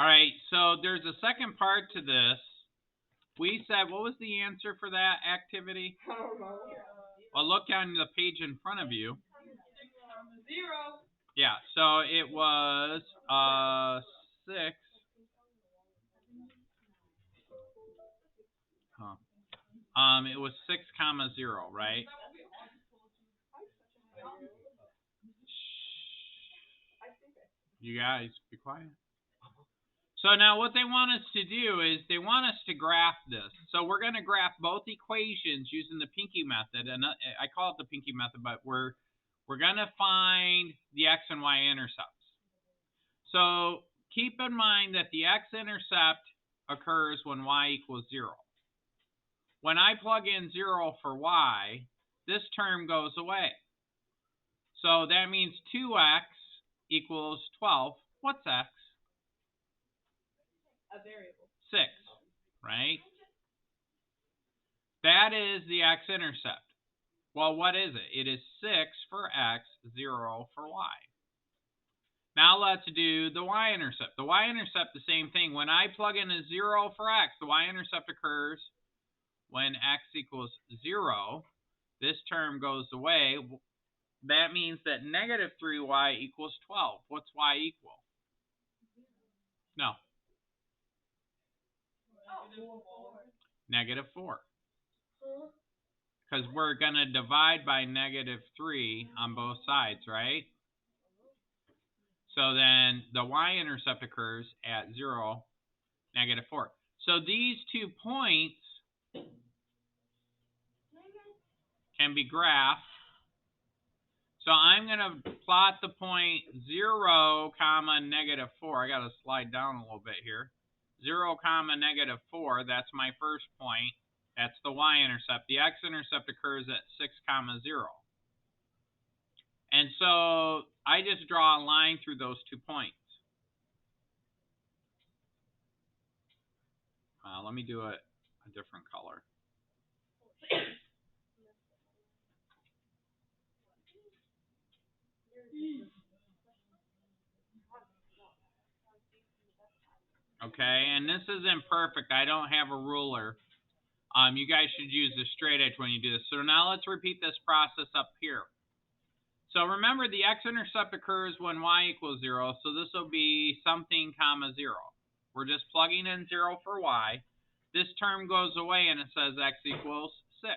All right, so there's a second part to this. We said, what was the answer for that activity? I don't know. Well, look on the page in front of you. 0. Yeah, so it was 6. Huh. It was 6 comma 0, right? You guys, be quiet. So now what they want us to do is they want us to graph this. So we're going to graph both equations using the pinky method. And I call it the pinky method, but we're going to find the x and y intercepts. So keep in mind that the x-intercept occurs when y equals 0. When I plug in 0 for y, this term goes away. So that means 2x equals 12. What's x? A variable. 6, right? That is the x-intercept. Well, what is it? It is 6 for x, 0 for y. Now let's do the y-intercept. The y-intercept, the same thing. When I plug in a 0 for x, the y-intercept occurs when x equals 0. This term goes away. That means that negative 3y equals 12. What's y equal? No. Negative 4. Because we're going to divide by negative 3 on both sides, right? So then the y-intercept occurs at 0, negative 4. So these 2 points can be graphed. So I'm going to plot the point 0, comma, negative 4. I got to slide down a little bit here. 0, comma, negative 4. That's my first point. That's the y-intercept. The x-intercept occurs at 6, comma, 0. And so I just draw a line through those 2 points. Let me do it a different color. Okay, and this isn't perfect. I don't have a ruler. You guys should use the straight edge when you do this. So now let's repeat this process up here. So remember, the x-intercept occurs when y equals 0, so this will be something, comma, 0. We're just plugging in 0 for y. This term goes away and it says x equals 6.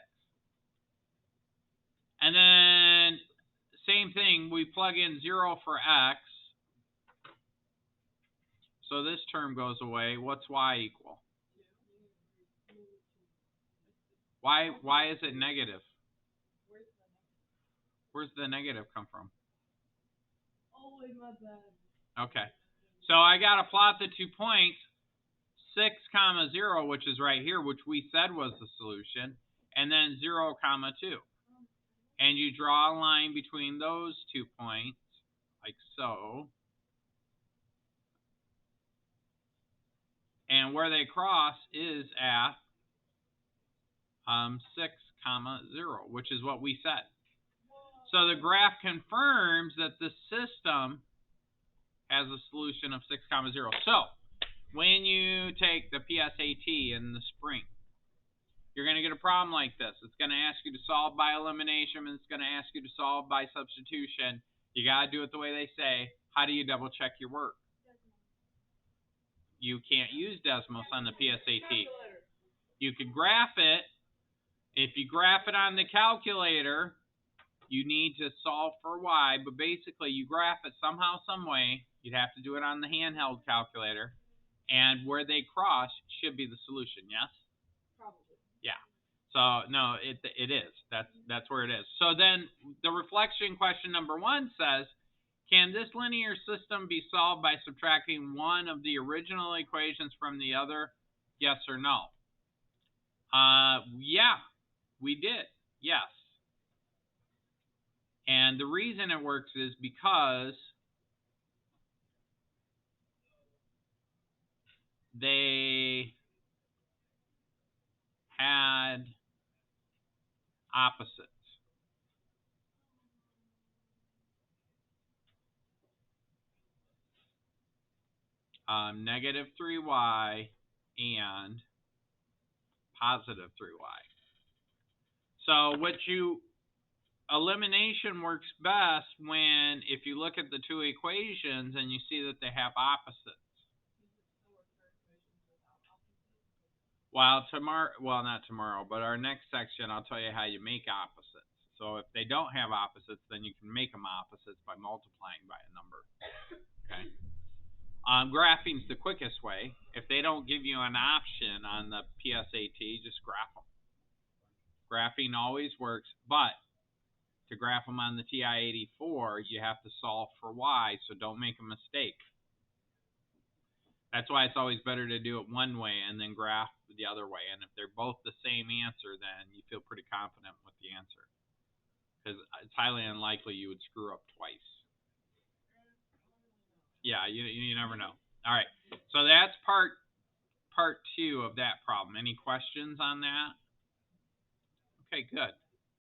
And then, same thing, we plug in 0 for x. So this term goes away. What's y equal? Why is it negative? Where's the negative come from? Oh, my bad. Okay. So I got to plot the 2 points, 6, comma, 0, which is right here, which we said was the solution, and then 0, comma, 2. And you draw a line between those 2 points, like so. And where they cross is at 6, comma, 0, which is what we said. So the graph confirms that the system has a solution of 6, comma, 0. So when you take the PSAT in the spring, you're going to get a problem like this. It's going to ask you to solve by elimination, and it's going to ask you to solve by substitution. You got to do it the way they say. How do you double check your work? You can't use Desmos on the PSAT. You could graph it. If you graph it on the calculator, you need to solve for y, but basically you graph it somehow, some way. You'd have to do it on the handheld calculator, and where they cross should be the solution. Yes? Probably. Yeah. So no, it is. That's where it is. So then the reflection question number 1 says, can this linear system be solved by subtracting one of the original equations from the other? Yes or no? Yeah, we did. Yes. And the reason it works is because they had opposites. negative 3y, and positive 3y. So elimination works best when, if you look at the two equations and you see that they have opposites. Well, not tomorrow, but our next section, I'll tell you how you make opposites. So if they don't have opposites, then you can make them opposites by multiplying by a number. Okay. Graphing's the quickest way. If they don't give you an option on the PSAT, just graph them. Graphing always works, but to graph them on the TI-84, you have to solve for y, so don't make a mistake. That's why it's always better to do it one way and then graph the other way. And if they're both the same answer, then you feel pretty confident with the answer, because it's highly unlikely you would screw up twice. Yeah, you never know. All right, so that's part 2 of that problem. Any questions on that? Okay, good.